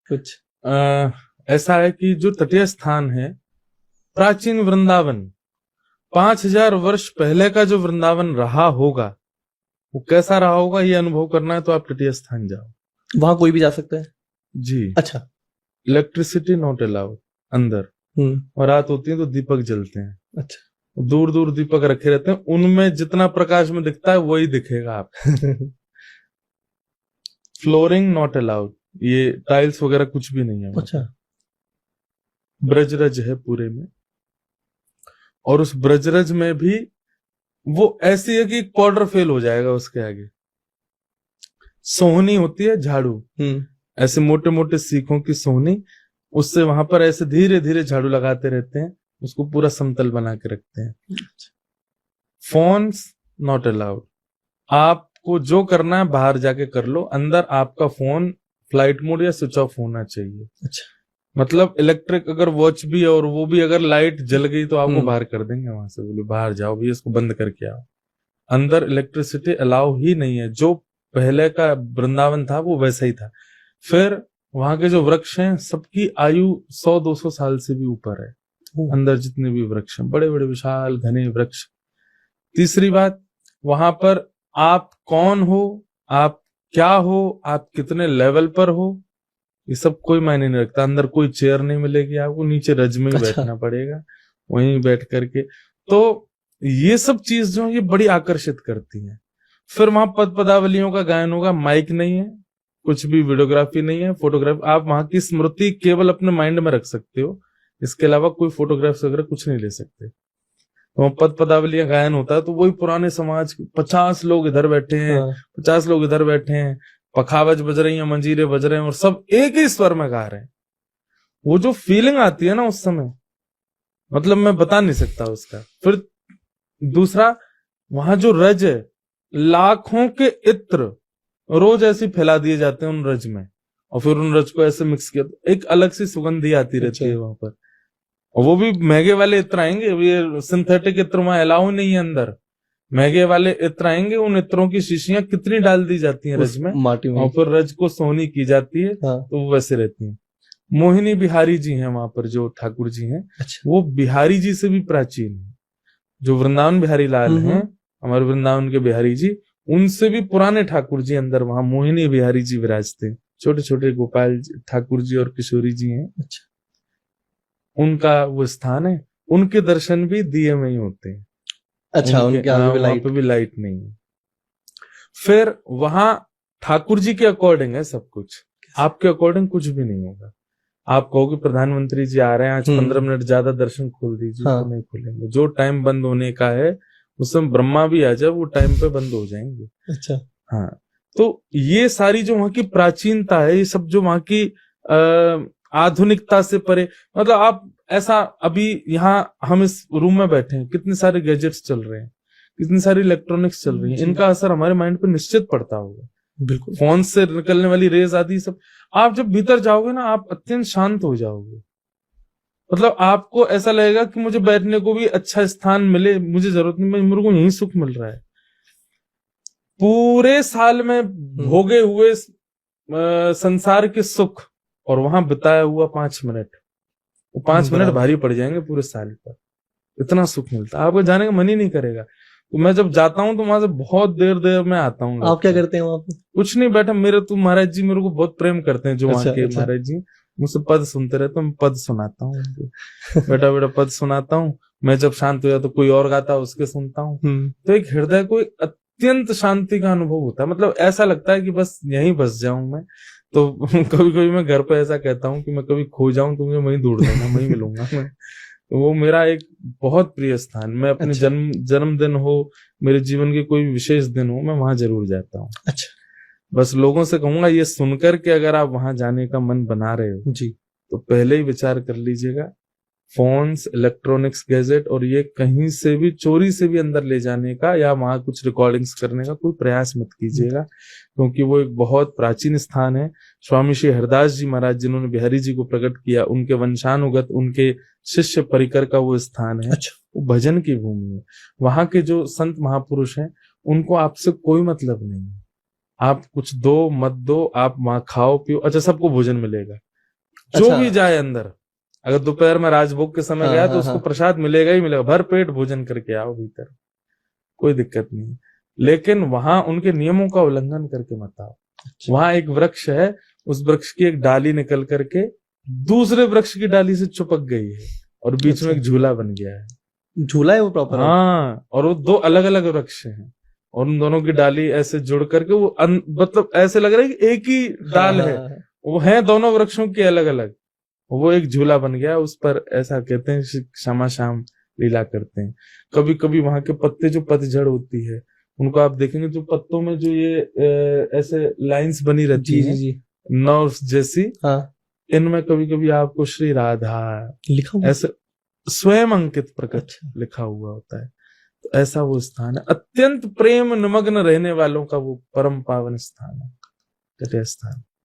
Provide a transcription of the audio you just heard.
कुछ ऐसा है कि जो तटीय स्थान है, प्राचीन वृंदावन 5000 वर्ष पहले का जो वृंदावन रहा होगा, वो कैसा रहा होगा ये अनुभव करना है तो आप तटीय स्थान जाओ। वहां कोई भी जा सकता है जी। अच्छा। इलेक्ट्रिसिटी नॉट अलाउड अंदर, और रात होती है तो दीपक जलते हैं। अच्छा। दूर दूर दीपक रखे रहते हैं, उनमें जितना प्रकाश में दिखता है वही दिखेगा आप। फ्लोरिंग नॉट अलाउड, ये टाइल्स वगैरह कुछ भी नहीं है। अच्छा। ब्रजरज है पूरे में, और उस ब्रजरज में भी वो ऐसी है कि क्वार्टर फेल हो जाएगा उसके आगे। सोहनी होती है झाड़ू, ऐसे मोटे मोटे सीखों की सोहनी, उससे वहां पर ऐसे धीरे धीरे झाड़ू लगाते रहते हैं, उसको पूरा समतल बना के रखते हैं। फोन्स नॉट अलाउड, आपको जो करना है बाहर जाके कर लो, अंदर आपका फोन फ्लाइट मोड या स्विच ऑफ होना चाहिए। अच्छा। मतलब इलेक्ट्रिक अगर वॉच भी है और वो भी अगर लाइट जल गई तो आपको बाहर कर देंगे वहां से, बोले बाहर जाओ भी, इसको बंद करके आओ। अंदर इलेक्ट्रिसिटी अलाउ ही नहीं है। जो पहले का वृंदावन था वो वैसा ही था। फिर वहां के जो वृक्ष हैं सबकी आयु 100-200 साल से भी ऊपर है। अंदर जितने भी वृक्ष हैं, बड़े बड़े विशाल घने वृक्ष। तीसरी बात, वहां पर आप कौन हो, आप क्या हो, आप कितने लेवल पर हो, ये सब कोई मायने नहीं रखता। अंदर कोई चेयर नहीं मिलेगी आपको, नीचे रज में ही बैठना पड़ेगा, वहीं बैठ करके। तो ये सब चीज जो ये बड़ी आकर्षित करती हैं। फिर वहां पद पदावलियों का गायन होगा, माइक नहीं है, कुछ भी वीडियोग्राफी नहीं है, फोटोग्राफी। आप वहां की स्मृति केवल अपने माइंड में रख सकते हो, इसके अलावा कोई फोटोग्राफ्स वगैरह कुछ नहीं ले सकते। तो पद पदावलियां गायन होता है तो वही पुराने समाज 50 लोग इधर बैठे हैं, 50 लोग इधर बैठे हैं, पखावज बज रही है, मंजीरे बज रहे हैं, और सब एक ही स्वर में गा रहे हैं। वो जो फीलिंग आती है ना उस समय, मतलब मैं बता नहीं सकता उसका। फिर दूसरा, वहां जो रज है, लाखों के इत्र रोज ऐसे फैला दिए जाते हैं उन रज में, और फिर उन रज को ऐसे मिक्स किया तो एक अलग सी सुगंधी आती रहती है वहां पर। और वो भी महंगे वाले इत्र आएंगे, ये सिंथेटिक इत्र वहां अलाउ नहीं है अंदर। महंगे वाले इत्र आएंगे, उन इत्रों की शीशियां कितनी डाल दी जाती हैं रज में, माटी में, और फिर रज को सोहनी की जाती है। तो वो वैसे रहती है। मोहिनी बिहारी जी हैं वहां पर, जो ठाकुर जी हैं। अच्छा। वो बिहारी जी से भी प्राचीन है। जो वृंदावन बिहारी लाल हैं, हमारे वृंदावन के बिहारी जी, उनसे भी पुराने ठाकुर जी अंदर वहां मोहिनी बिहारी जी विराजते। छोटे छोटे गोपाल ठाकुर जी और किशोरी जी हैं। अच्छा। उनका वो स्थान है, उनके दर्शन भी दिए में ही होते हैं। अच्छा, उनके वहां पे भी लाइट नहीं है। फिर वहां ठाकुर जी के अकॉर्डिंग है सब कुछ, आपके अकॉर्डिंग कुछ भी नहीं होगा। आप कहोगे प्रधानमंत्री जी आ रहे हैं आज 15 मिनट ज्यादा दर्शन खोल दीजिए, तो नहीं खोलेंगे। जो टाइम बंद होने का है उसमें ब्रह्मा भी आ जाए वो टाइम पे बंद हो जाएंगे। अच्छा। हाँ, तो ये सारी जो वहां की प्राचीनता है, ये सब जो वहां की आधुनिकता से परे, मतलब आप ऐसा, अभी यहाँ हम इस रूम में बैठे हैं, कितने सारे गैजेट्स चल रहे हैं, कितनी सारी इलेक्ट्रॉनिक्स चल रही है, इनका असर हमारे माइंड पे निश्चित पड़ता होगा। बिल्कुल। फोन से निकलने वाली रेज आदि सब, आप जब भीतर जाओगे ना, आप अत्यंत शांत हो जाओगे। मतलब आपको ऐसा लगेगा कि मुझे बैठने को भी अच्छा स्थान मिले, मुझे जरूरत नहीं, मेरे को यही सुख मिल रहा है। पूरे साल में भोगे हुए संसार के सुख और वहां बिताया हुआ 5 मिनट, वो 5 मिनट भारी पड़ जाएंगे पूरे साल पर। इतना सुख मिलता है, आपको जाने का मन ही नहीं करेगा। तो मैं जब जाता हूँ तो वहां से बहुत देर देर में आता हूँ। आप क्या करते हैं वहां पे? कुछ नहीं, बैठा। मेरे तो महाराज जी मेरे को बहुत प्रेम करते हैं, जो वहां के महाराज जी मुझसे पद सुनते रहते, मैं पद सुनाता हूँ। बेटा बेटा पद सुनाता हूँ। मैं जब शांत हो जाता तो कोई और गाता उसके सुनता हूँ। तो एक हृदय को अत्यंत शांति का अनुभव होता है। मतलब ऐसा लगता है कि बस यहीं बस जाऊं मैं। तो कभी कभी मैं घर पे ऐसा कहता हूँ कि मैं कभी खो जाऊं तो मुझे वहीं ढूंढ लेना, वहीं मिलूंगा मैं। वो मेरा एक बहुत प्रिय स्थान। मैं अपने जन्मदिन हो, मेरे जीवन के कोई विशेष दिन हो, मैं वहां जरूर जाता हूँ। अच्छा। बस लोगों से कहूंगा ये सुनकर के अगर आप वहां जाने का मन बना रहे हो जी, तो पहले ही विचार कर लीजिएगा। फोन्स, इलेक्ट्रॉनिक्स, गैजेट और ये कहीं से भी चोरी से भी अंदर ले जाने का या वहां कुछ रिकॉर्डिंग्स करने का कोई प्रयास मत कीजिएगा, क्योंकि वो एक बहुत प्राचीन स्थान है। स्वामी श्री हरदास जी महाराज जिन्होंने बिहारी जी को प्रकट किया, उनके वंशानुगत, उनके शिष्य परिकर का वो स्थान है। अच्छा। वो भजन की भूमि है। वहां के जो संत महापुरुष हैं उनको आपसे कोई मतलब नहीं है। आप कुछ दो मत दो, आप वहां खाओ पियो, अच्छा सबको भोजन मिलेगा, जो अच्छा। भी जाए अंदर, अगर दोपहर में राजभोग के समय हाँ, गया तो हाँ, उसको हाँ। प्रसाद मिलेगा ही मिलेगा, भर पेट भोजन करके आओ भीतर, कोई दिक्कत नहीं। लेकिन वहां उनके नियमों का उल्लंघन करके मत आओ। अच्छा। वहां एक वृक्ष है, उस वृक्ष की एक डाली निकल करके दूसरे वृक्ष की डाली से चिपक गई है और बीच में अच्छा। एक झूला बन गया है। झूला है वो प्रॉपर? हाँ, और वो दो अलग अलग वृक्ष हैं और उन दोनों की डाली ऐसे जुड़ करके वो मतलब ऐसे लग रहा है कि एक ही डाल है, वो है दोनों वृक्षों की अलग अलग, वो एक झूला बन गया। उस पर ऐसा कहते हैं क्षमा शाम लीला करते हैं। कभी कभी वहां के पत्ते जो पतझड़ होती है उनको आप देखेंगे, जो पत्तों में जो ये ऐसे लाइंस बनी रहती जी जी हैं जी। नर्व्स जैसी, हाँ, इनमें कभी कभी आपको श्री राधा लिखा हुआ? ऐसे स्वयं अंकित प्रकट अच्छा। लिखा हुआ होता है। तो ऐसा वो स्थान है, अत्यंत प्रेम निमग्न रहने वालों का वो परम पावन स्थान है, तटीय स्थान।